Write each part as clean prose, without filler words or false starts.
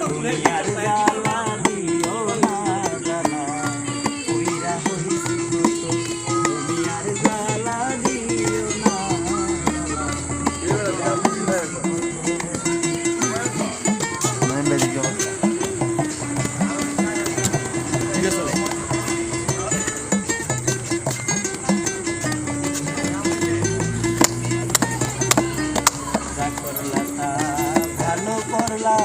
তুমি আর জ্বালা দিও না জ্বালা কইরা হইছি কত তুমি আর জ্বালা দিও না ভালো করলা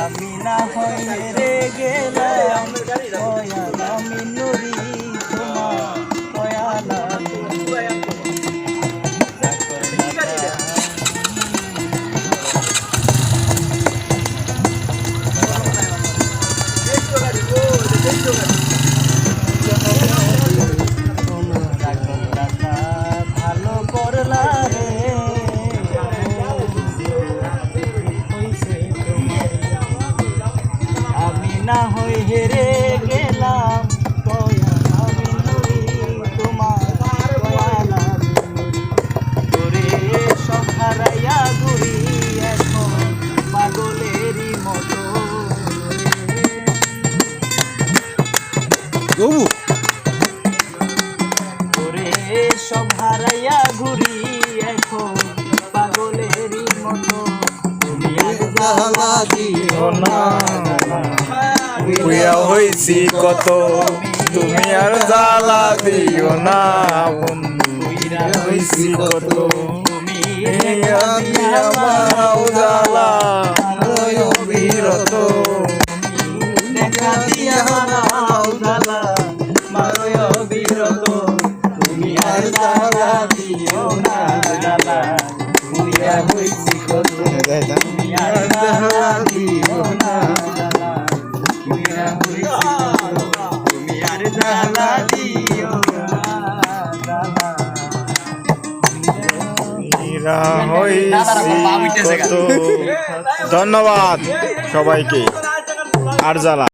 আমি না হয় রে গেলাম কয়ালা মিনুরি তোমার কয়ালা ভালো করলা রে আমি না হই হেরে গেলাম কয়ালা মিনুরি তোমার কয়ালা তোরে সব হারাইয়া ঘুরি এখন পাগলেরই মতো তোরে সব হারাইয়া ঘুরি এখন পাগলেরই মতো তুমি আর জ্বালা দিও না বুয়া হইছি কত তুমি আর জ্বালা দিও না বন্ধু হইছি কত তুমি আমার জ্বালা বিরত দেখা দিয়া হারাও জ্বালা মারয় বিরত তুমি আর জ্বালা দিও না জ্বালা বুয়া হইছি কত তুমি আর জ্বালা দিও না জ্বালা বুয়া হইছি কত তুমি আর জ্বালা দিও না জ্বালা হইছি কত। ধন্যবাদ সবাইকে। আর জ্বালা।